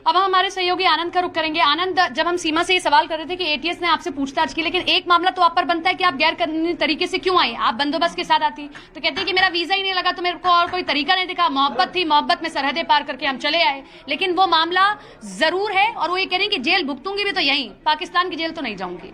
अब हम हमारे सहयोगी आनंद का रुख करेंगे। आनंद, जब हम सीमा से ये सवाल कर रहे थे कि एटीएस ने आपसे पूछताछ की, लेकिन एक मामला तो आप पर बनता है कि आप गैर कानूनी तरीके से क्यों आई? आप बंदोबस्त के साथ आती तो कहते हैं कि मेरा वीजा ही नहीं लगा, तो मेरे को और कोई तरीका नहीं दिखा, मोहब्बत थी, मोहब्बत में सरहदें पार करके हम चले आए। लेकिन वो मामला जरूर है और वो ये कह रहे हैं कि जेल भुगतूंगी भी तो यहीं, पाकिस्तान की जेल तो नहीं जाऊंगी।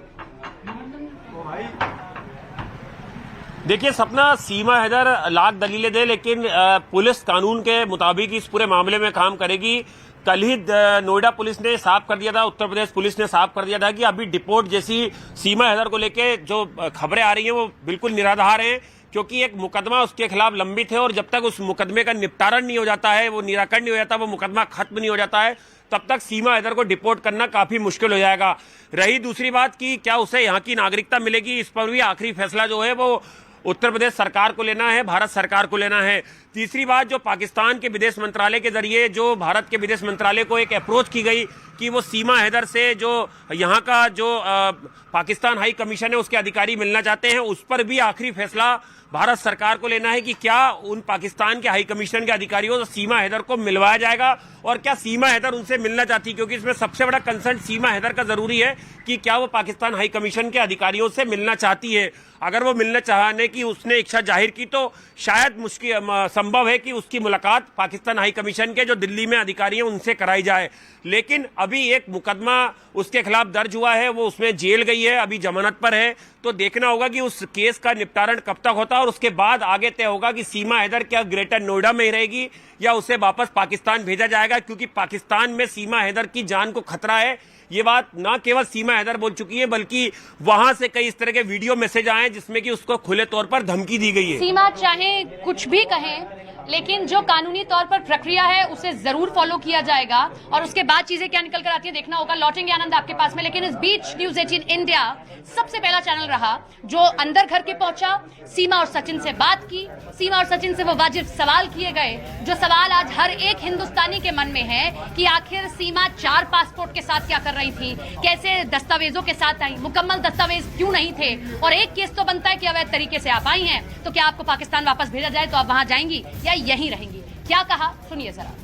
देखिए सपना, सीमा हैदर लाख दलीलें दे, लेकिन पुलिस कानून के मुताबिक इस पूरे मामले में काम करेगी। कल ही नोएडा पुलिस ने साफ कर दिया था, उत्तर प्रदेश पुलिस ने साफ कर दिया था कि अभी डिपोर्ट जैसी सीमा हैदर को लेके जो खबरें आ रही हैं वो बिल्कुल निराधार हैं, क्योंकि एक मुकदमा उसके खिलाफ लंबित है और जब तक उस मुकदमे का निपटारण नहीं हो जाता है, वो निराकरण नहीं हो जाता, वो मुकदमा खत्म नहीं हो जाता है, तब तक सीमा हैदर को डिपोर्ट करना काफी मुश्किल हो जाएगा। रही दूसरी बात कि क्या उसे यहाँ की नागरिकता मिलेगी, इस पर भी आखिरी फैसला जो है वो उत्तर प्रदेश सरकार को लेना है, भारत सरकार को लेना है। तीसरी बात, जो पाकिस्तान के विदेश मंत्रालय के जरिए जो भारत के विदेश मंत्रालय को एक अप्रोच की गई कि वो सीमा हैदर से जो यहाँ का जो पाकिस्तान हाई कमीशन है उसके अधिकारी मिलना चाहते हैं, उस पर भी आखिरी फैसला भारत सरकार को लेना है कि क्या उन पाकिस्तान के हाई कमीशन के अधिकारियों से सीमा हैदर को मिलवाया जाएगा और क्या सीमा हैदर उनसे मिलना चाहती है, क्योंकि इसमें सबसे बड़ा कंसर्न सीमा हैदर का जरूरी है कि क्या वो पाकिस्तान हाई कमीशन के अधिकारियों से मिलना चाहती है। अगर वो मिलना चाहने की उसने इच्छा जाहिर की तो शायद मुश्किल संभव है कि उसकी मुलाकात पाकिस्तान हाई कमीशन के जो दिल्ली में अधिकारी हैं उनसे कराई जाए। लेकिन अभी एक मुकदमा उसके खिलाफ दर्ज हुआ है, वो उसमें जेल गई है, अभी जमानत पर है, तो देखना होगा कि उस केस का निपटारण कब तक होता है और उसके बाद आगे तय होगा कि सीमा हैदर क्या ग्रेटर नोएडा में ही रहेगी या उसे वापस पाकिस्तान भेजा जाएगा, क्योंकि पाकिस्तान में सीमा हैदर की जान को खतरा है। ये बात ना केवल सीमा हैदर बोल चुकी है, बल्कि वहां से कई इस तरह के वीडियो मैसेज आए हैं जिसमें कि उसको खुले तौर पर धमकी दी गई है। सीमा चाहे कुछ भी कहें, लेकिन जो कानूनी तौर पर प्रक्रिया है उसे जरूर फॉलो किया जाएगा और उसके बाद चीजें क्या निकल कर आती है देखना होगा। लौटेंगे आनंद आपके पास में, लेकिन इस बीच न्यूज 18 इंडिया सबसे पहला चैनल रहा जो अंदर घर के पहुंचा, सीमा और सचिन से बात की, सीमा और सचिन से वो वाजिब सवाल किए गए जो सवाल आज हर एक हिंदुस्तानी के मन में है कि आखिर सीमा 4 पासपोर्ट के साथ क्या कर रही थी, कैसे दस्तावेजों के साथ आई, मुकम्मल दस्तावेज क्यों नहीं थे, और एक केस तो बनता है कि अवैध तरीके से आप आई हैं, तो क्या आपको पाकिस्तान वापस भेजा जाए तो आप वहां जाएंगी या यहीं रहेंगी? क्या कहा सुनिए जरा।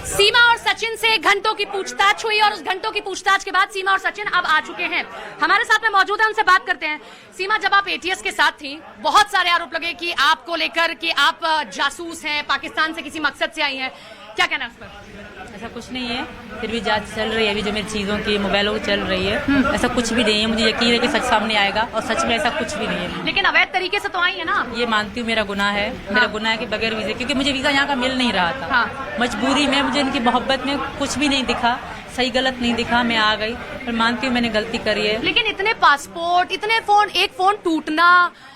सीमा और सचिन से घंटों की पूछताछ हुई और उस घंटों की पूछताछ के बाद सीमा और सचिन अब आ चुके हैं, हमारे साथ में मौजूद है, उनसे बात करते हैं। सीमा, जब आप एटीएस के साथ थी, बहुत सारे आरोप लगे कि आपको लेकर कि आप जासूस हैं, पाकिस्तान से किसी मकसद से आई हैं, क्या कहना है उस पर? ऐसा कुछ नहीं है, फिर भी जांच चल रही है, अभी जो मेरी चीज़ों की मोबाइलों की चल रही है, ऐसा कुछ भी नहीं है। मुझे यकीन है कि सच सामने आएगा और सच में ऐसा कुछ भी नहीं है। लेकिन अवैध तरीके से तो आई है ना? ये मानती हूँ, मेरा गुनाह है, मेरा गुनाह है कि बगैर वीज़े, क्योंकि मुझे वीज़ा यहाँ का मिल नहीं रहा था, मजबूरी में, मुझे इनकी मोहब्बत में कुछ भी नहीं दिखा, सही गलत नहीं दिखा, मैं आ गई, पर मानती हूँ मैंने गलती करी है। लेकिन इतने पासपोर्ट, इतने फोन, एक फोन टूटना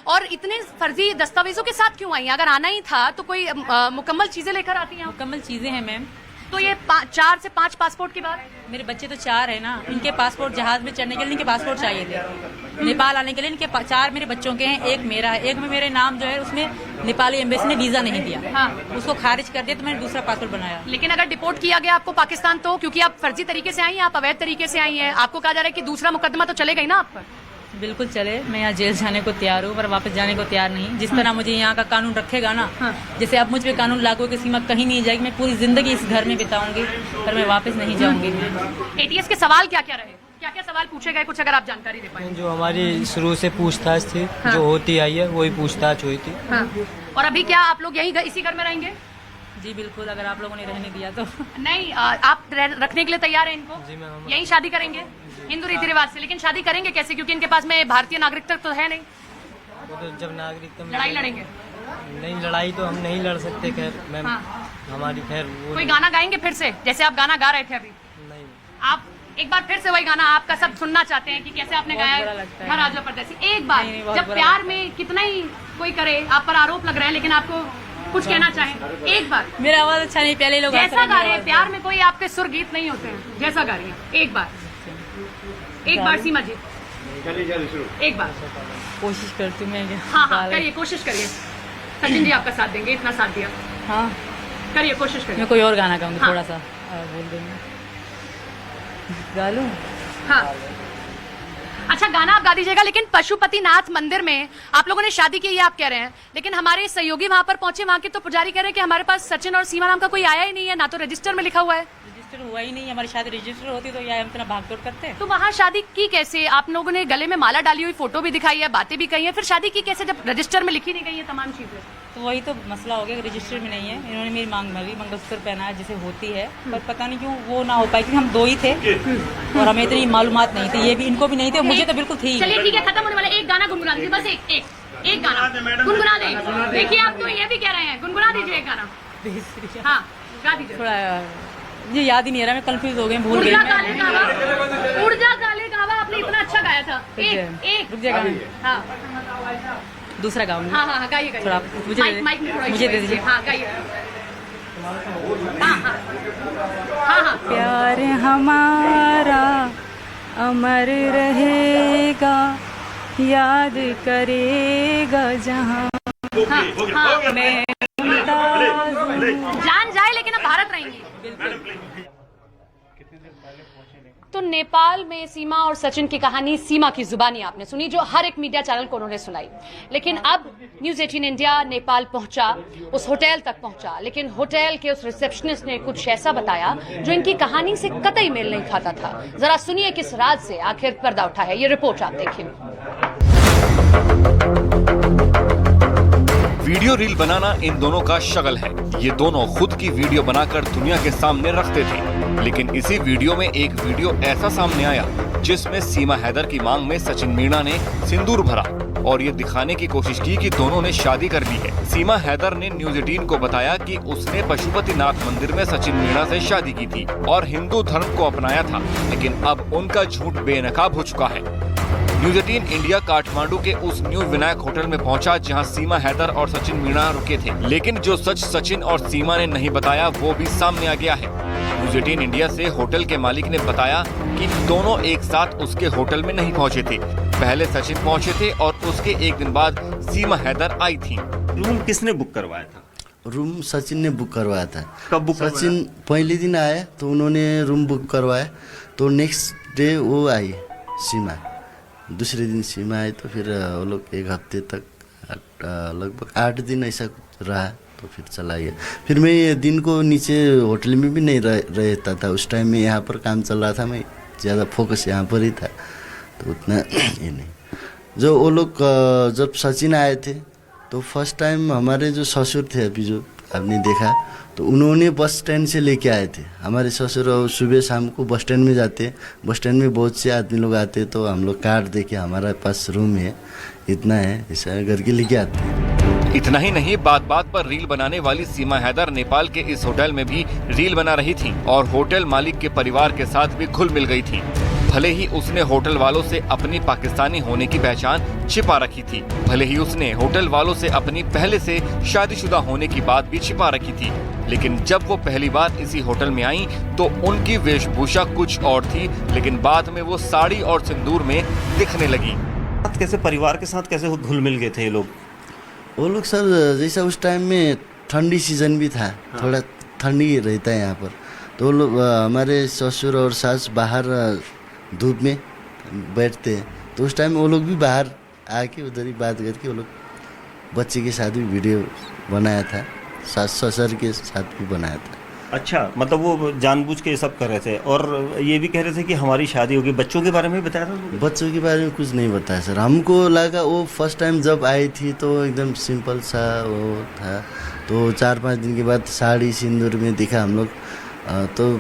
और इतने फर्जी दस्तावेजों के साथ क्यों आई? अगर आना ही था तो कोई मुकम्मल चीजें लेकर आती हैं। मुकम्मल चीजें हैं मैम। तो ये 4 से 5 पासपोर्ट के बाद मेरे बच्चे तो 4 है ना, इनके पासपोर्ट जहाज में चढ़ने के लिए इनके पासपोर्ट चाहिए थे, नेपाल आने के लिए इनके 4 मेरे बच्चों के हैं, एक मेरा है, एक में मेरे नाम जो है उसमें नेपाली एम्बेसी ने वीजा नहीं दिया, हाँ, उसको खारिज कर दिया, तो मैंने दूसरा पासपोर्ट बनाया। लेकिन अगर डिपोर्ट किया गया आपको पाकिस्तान, तो क्योंकि आप फर्जी तरीके से आई हैं, आप अवैध तरीके से आई हैं, आपको कहा जा रहा है कि दूसरा मुकदमा तो चलेगा ही ना आप पर? बिल्कुल चले, मैं यहाँ जेल जाने को तैयार हूँ, पर वापस जाने को तैयार नहीं। जिस तरह मुझे यहाँ का कानून रखेगा ना, जैसे अब मुझ पे कानून लागू है कि सीमा कहीं नहीं जाएगी, मैं पूरी जिंदगी इस घर में बिताऊंगी, पर मैं वापस नहीं जाऊंगी। एटीएस के सवाल क्या क्या रहे, क्या क्या सवाल पूछे गए, कुछ अगर आप जानकारी दे पाए? जो हमारी शुरू से पूछताछ थी, जो होती आई है वही पूछताछ हुई थी। और अभी क्या आप लोग यही इसी घर में रहेंगे? जी बिल्कुल, अगर आप लोगों ने रहने दिया तो। नहीं, आप रखने के लिए तैयार हैं इनको? जी मैम। यही शादी करेंगे हिंदू रीति रिवाज से? लेकिन शादी करेंगे कैसे, क्योंकि इनके पास में भारतीय नागरिकता तो है नहीं। वो तो जब नागरिकता लड़ाई लड़ेंगे? नहीं, लड़ाई तो हम नहीं लड़ सकते, खैर मैम, हमारी खैर वो। कोई गाना गाएंगे फिर से, जैसे आप गाना गा रहे थे अभी? नहीं। आप एक बार फिर से वही गाना आपका सब सुनना चाहते हैं कि कैसे आपने गाया महाराजा परदेसी, एक बार जब प्यार में कितना ही कोई करे, आप पर आरोप लग रहे हैं, लेकिन आपको कुछ कहना चाहें एक बार? मेरा आवाज अच्छा नहीं, पहले लोग जैसा गा रहे हैं, प्यार में कोई आपके सुर गीत नहीं होते हैं, जैसा गा रही हैं एक बार, एक बार सीमा जी, एक बार कोशिश करती हूँ मैं। हाँ, करिए, कोशिश करिए, सचिन जी आपका साथ देंगे, इतना साथ दिया, हाँ करिए, कोशिश करिए। मैं कोई और गाना गाऊंगी, थोड़ा सा बोल देंगे, गा लूं? हाँ, अच्छा, गाना आप गा दीजिएगा, लेकिन पशुपतिनाथ मंदिर में आप लोगों ने शादी की, ये आप कह रहे हैं, लेकिन हमारे सहयोगी वहां पर पहुंचे, वहां के तो पुजारी कह रहे हैं कि हमारे पास सचिन और सीमा नाम का कोई आया ही नहीं है, ना तो रजिस्टर में लिखा हुआ है। रजिस्टर हुआ ही नहीं, हमारी शादी रजिस्टर होती तो या हम इतना भागदौड़ करते। तो वहाँ शादी की कैसे? आप लोगों ने गले में माला डाली हुई फोटो भी दिखाई है, बातें भी कही है, फिर शादी की कैसे जब रजिस्टर में लिखी नहीं गई है तमाम चीजें? तो वही तो मसला हो गया, रजिस्टर में नहीं है। इन्होंने मेरी मांग भरी, मंगलसूत्र पहना है जैसे होती है, पर पता नहीं क्यों वो ना हो पाई, क्योंकि हम 2 ही थे और हमें इतनी मालूमात नहीं थी, ये भी इनको भी नहीं थे, मुझे तो बिल्कुल थी। चलिए ठीक है, खत्म होने वाला, एक गाना गुनगुना दीजिए, बस एक गाना गुनगुना दे। देखिए आप तो ये भी कह रहे हैं, गुनगुना दीजिए एक गाना। हाँ, गा दीजिए। थोड़ा मुझे याद ही नहीं आ रहा, मैं कंफ्यूज हो गई, भूल गई। ऊर्जा काले गावा आपने इतना अच्छा गाया था। एक रुक जाएगा, हाँ दूसरा गाऊंगी। हाँ गाइए गाइए। थोड़ा मुझे दे दीजिए। हाँ गाइए। हाँ प्यार हमारा अमर रहेगा, याद करेगा जहाँ मैं जान जाए, लेकिन अब भारत रहेंगी। तो नेपाल में सीमा और सचिन की कहानी सीमा की जुबानी आपने सुनी, जो हर एक मीडिया चैनल को उन्होंने सुनाई। लेकिन अब न्यूज़ 18 इंडिया नेपाल पहुंचा, उस होटल तक पहुंचा, लेकिन होटल के उस रिसेप्शनिस्ट ने कुछ ऐसा बताया जो इनकी कहानी से कतई मेल नहीं खाता था। जरा सुनिए किस राज से आखिर पर्दा उठा है, ये रिपोर्ट आप देखिए। वीडियो रील बनाना इन दोनों का शगल है। ये दोनों खुद की वीडियो बनाकर दुनिया के सामने रखते थे, लेकिन इसी वीडियो में एक वीडियो ऐसा सामने आया जिसमें सीमा हैदर की मांग में सचिन मीणा ने सिंदूर भरा और ये दिखाने की कोशिश की कि दोनों ने शादी कर ली है। सीमा हैदर ने न्यूज़ 18 को बताया कि उसने पशुपतिनाथ मंदिर में सचिन मीणा से शादी की थी और हिंदू धर्म को अपनाया था, लेकिन अब उनका झूठ बेनकाब हो चुका है। न्यूज़ 18 इंडिया काठमांडू के उस न्यू विनायक होटल में पहुंचा जहां सीमा हैदर और सचिन मीणा रुके थे, लेकिन जो सच सचिन और सीमा ने नहीं बताया वो भी सामने आ गया है। न्यूज़ 18 इंडिया से होटल के मालिक ने बताया कि दोनों एक साथ उसके होटल में नहीं पहुंचे थे। पहले सचिन पहुंचे थे और उसके एक दिन बाद सीमा हैदर आई थी। रूम किसने बुक करवाया था? रूम सचिन ने बुक करवाया था। कब बुक करवाया? सचिन पहले दिन आया तो उन्होंने रूम बुक करवाया, तो नेक्स्ट डे वो आई सीमा, दूसरे दिन सीमा आई, तो फिर वो लोग 1 हफ्ते तक लगभग 8 दिन ऐसा रहा, तो फिर चला गया। फिर मैं ये दिन को नीचे होटल में भी नहीं रहता था, उस टाइम में यहाँ पर काम चल रहा था, मैं ज़्यादा फोकस यहाँ पर ही था, तो उतना ये नहीं। जो वो लोग जब सचिन आए थे तो फर्स्ट टाइम हमारे जो ससुर थे, अभी जो आपने देखा, तो उन्होंने बस स्टैंड से लेके आए थे। हमारे ससुर सुबह शाम को बस स्टैंड में जाते, बस स्टैंड में बहुत से आदमी लोग आते, तो हम लोग कार्ड दे के हमारा पास रूम है, इतना है, ऐसा करके लेके आते हैं। इतना ही नहीं, बात बात पर रील बनाने वाली सीमा हैदर नेपाल के इस होटल में भी रील बना रही थी और होटल मालिक के परिवार के साथ भी घुल मिल गई थी। भले ही उसने होटल वालों से अपनी पाकिस्तानी होने की पहचान छिपा रखी थी, भले ही उसने होटल वालों से अपनी पहले से शादीशुदा होने की बात भी छिपा रखी थी, लेकिन जब वो पहली बार इसी होटल में आई तो उनकी वेशभूषा कुछ और थी, लेकिन बाद में वो साड़ी और सिंदूर में दिखने लगी। कैसे परिवार के साथ कैसे घुल मिल गए थे ये लोग? वो लोग सर जैसा उस टाइम में ठंडी सीजन भी था, थोड़ा ठंडी रहता है यहाँ पर, तो वो लोग हमारे ससुर और सास बाहर धूप में बैठते हैं, तो उस टाइम वो लोग भी बाहर आके उधर ही बात करके वो लोग बच्चे के साथ भी वीडियो बनाया था, सास ससुर के साथ भी बनाया था। अच्छा, मतलब वो जानबूझ के ये सब कर रहे थे और ये भी कह रहे थे कि हमारी शादी होगी। बच्चों के बारे में भी बताया था? बच्चों के बारे में कुछ नहीं बताया सर, हमको लगा वो फर्स्ट टाइम जब आई थी तो एकदम सिंपल सा वो था, तो 4-5 दिन के बाद साड़ी सिंदूर में दिखा हम लोग, तो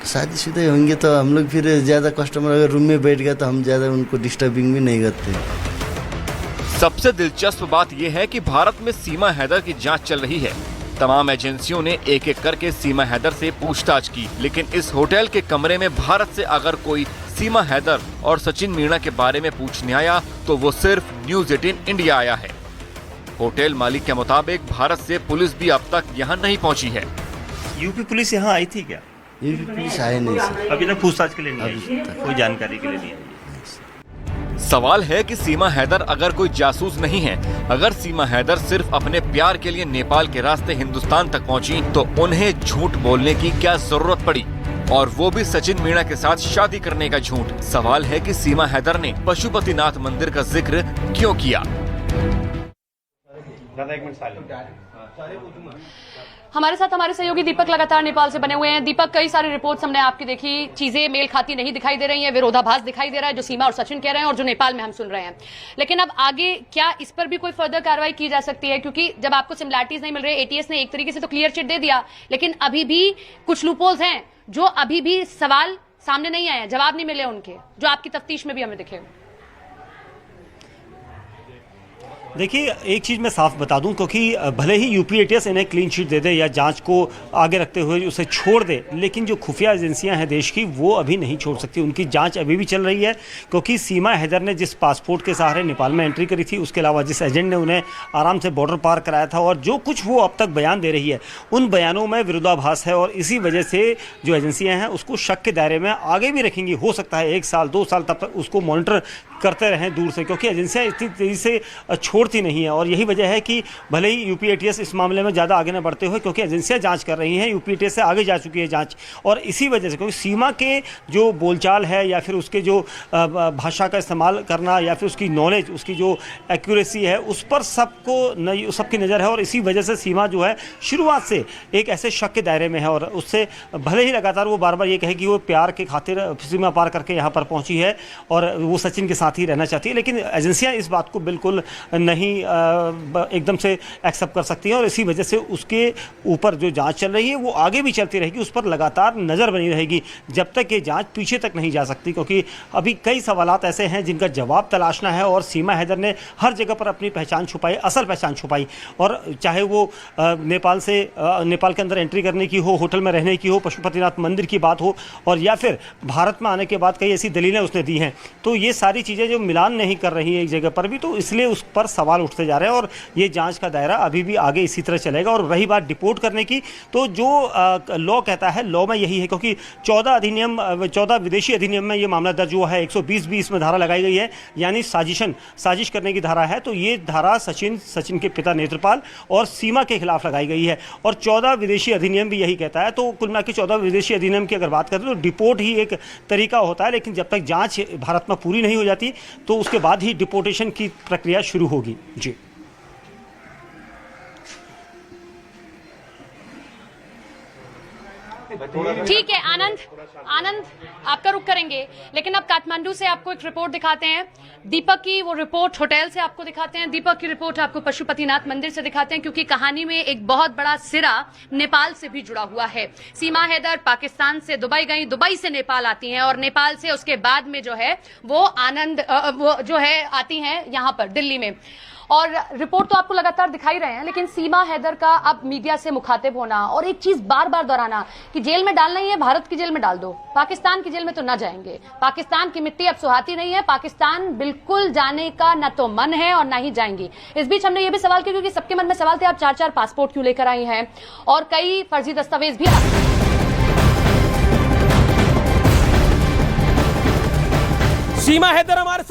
शादीशुदा होंगे तो हम लोग फिर ज़्यादा कस्टमर अगर रूम में बैठ गया तो हम ज़्यादा उनको डिस्टर्बिंग भी नहीं करते। सबसे दिलचस्प बात यह है कि भारत में सीमा हैदर की जांच चल रही है। तमाम एजेंसियों ने एक एक करके सीमा हैदर से पूछताछ की, लेकिन इस होटल के कमरे में भारत से अगर कोई सीमा हैदर और सचिन मीणा के बारे में पूछने आया तो वो सिर्फ न्यूज़ 18 इंडिया आया है। होटल मालिक के मुताबिक भारत से पुलिस भी अब तक यहाँ नहीं पहुँची है। यूपी पुलिस यहाँ आई थी क्या? यूपी पुलिस आए नहीं सर, अभी तक पूछताछ के लिए नहीं आई, कोई जानकारी के लिए नहीं आई। सवाल है कि सीमा हैदर अगर कोई जासूस नहीं है, अगर सीमा हैदर सिर्फ अपने प्यार के लिए नेपाल के रास्ते हिंदुस्तान तक पहुंची, तो उन्हें झूठ बोलने की क्या जरूरत पड़ी? और वो भी सचिन मीणा के साथ शादी करने का झूठ। सवाल है कि सीमा हैदर ने पशुपतिनाथ मंदिर का जिक्र क्यों किया। हमारे साथ हमारे सहयोगी दीपक लगातार नेपाल से बने हुए हैं। दीपक, कई सारी रिपोर्ट्स हमने आपकी देखी, चीजें मेल खाती नहीं दिखाई दे रही हैं, विरोधाभास दिखाई दे रहा है जो सीमा और सचिन कह रहे हैं और जो नेपाल में हम सुन रहे हैं। लेकिन अब आगे क्या इस पर भी कोई फर्दर कार्रवाई की जा सकती है? क्योंकि जब आपको सिमिलैरिटीज नहीं मिल रही, एटीएस ने एक तरीके से तो क्लियर चिट दे दिया, लेकिन अभी भी कुछ लूपहोल्स हैं जो अभी भी सवाल सामने नहीं आए हैं, जवाब नहीं मिले उनके, जो आपकी तफ्तीश में भी हमें दिखे। देखिए, एक चीज़ मैं साफ बता दूं, क्योंकि भले ही यूपीएटीएस इन्हें क्लीन चिट दे दे या जांच को आगे रखते हुए उसे छोड़ दे, लेकिन जो खुफिया एजेंसियां हैं देश की, वो अभी नहीं छोड़ सकती। उनकी जांच अभी भी चल रही है, क्योंकि सीमा हैदर ने जिस पासपोर्ट के सहारे नेपाल में एंट्री करी थी, उसके अलावा जिस एजेंट ने उन्हें आराम से बॉर्डर पार कराया था, और जो कुछ वो अब तक बयान दे रही है, उन बयानों में विरोधाभास है। और इसी वजह से जो एजेंसियाँ हैं उसको शक के दायरे में आगे भी रखेंगी। हो सकता है 1 साल 2 साल तब तक उसको मॉनिटर करते रहें दूर से, क्योंकि एजेंसियां इतनी तेज़ी से छोड़ती नहीं है। और यही वजह है कि भले ही यूपीएटीएस इस मामले में ज़्यादा आगे न बढ़ते हुए, क्योंकि एजेंसियां जांच कर रही हैं, यूपीएटीएस से आगे जा चुकी है जांच, और इसी वजह से क्योंकि सीमा के जो बोलचाल है या फिर उसके जो भाषा का इस्तेमाल करना या फिर उसकी नॉलेज, उसकी जो एक्यूरेसी है, उस पर सबकी नज़र है। और इसी वजह से सीमा जो है शुरुआत से एक ऐसे शक के दायरे में है, और उससे भले ही लगातार वो बार बार ये कहे कि वो प्यार के खातिर सीमा पार करके यहाँ पर पहुँची है और वो सचिन के साथ ही रहना चाहती है, लेकिन एजेंसियां इस बात को बिल्कुल नहीं एकदम से एक्सेप्ट कर सकती हैं। और इसी वजह से उसके ऊपर जो जांच चल रही है वो आगे भी चलती रहेगी, उस पर लगातार नज़र बनी रहेगी जब तक ये जांच पीछे तक नहीं जा सकती, क्योंकि अभी कई सवालात ऐसे हैं जिनका जवाब तलाशना है। और सीमा हैदर ने हर जगह पर अपनी पहचान छुपाई, असल पहचान छुपाई, और चाहे वो नेपाल के अंदर एंट्री करने की हो, होटल में रहने की हो, पशुपतिनाथ मंदिर की बात हो, और या फिर भारत में आने के बाद कई ऐसी दलीलें उसने दी हैं। तो ये सारी चीज़ें जो मिलान नहीं कर रही है एक जगह पर भी, तो इसलिए उस पर सवाल उठते जा रहे हैं, और ये जांच का दायरा अभी भी आगे इसी तरह चलेगा। और रही बात डिपोर्ट करने की, तो जो लॉ कहता है, लॉ में यही है, क्योंकि 14 विदेशी अधिनियम में ये मामला दर्ज हुआ है, 120 इसमें धारा लगाई गई है, यानी साजिश करने की धारा है। तो ये धारा सचिन के पिता नेत्रपाल और सीमा के खिलाफ लगाई गई है, और 14 विदेशी अधिनियम भी यही कहता है। तो कुल मिला के 14 विदेशी अधिनियम की अगर बात करें तो डिपोर्ट ही एक तरीका होता है, लेकिन जब तक जांच भारत में पूरी नहीं हो जाती तो उसके बाद ही डिपोर्टेशन की प्रक्रिया शुरू होगी। जी, ठीक है आनंद, आपका रुख करेंगे, लेकिन अब काठमांडू से आपको एक रिपोर्ट दिखाते हैं। दीपक की वो रिपोर्ट होटल से आपको दिखाते हैं, दीपक की रिपोर्ट आपको पशुपतिनाथ मंदिर से दिखाते हैं, क्योंकि कहानी में एक बहुत बड़ा सिरा नेपाल से भी जुड़ा हुआ है। सीमा हैदर पाकिस्तान से दुबई गई, दुबई से नेपाल आती हैं, और नेपाल से उसके बाद में जो है वो वो जो है आती हैं यहाँ पर दिल्ली में। और रिपोर्ट तो आपको लगातार दिखाई रहे हैं, लेकिन सीमा हैदर का अब मीडिया से मुखातिब होना और एक चीज बार बार दोहराना कि जेल में डालना ही है, भारत की जेल में डाल दो, पाकिस्तान की जेल में तो ना जाएंगे, पाकिस्तान की मिट्टी अब सुहाती नहीं है, पाकिस्तान बिल्कुल जाने का न तो मन है और ना ही जाएंगी। इस बीच हमने ये भी सवाल किया, क्योंकि सबके मन में सवाल थे, आप 4-4 पासपोर्ट क्यों लेकर आई हैं, और कई फर्जी दस्तावेज भी। सीमा हैदर हमारे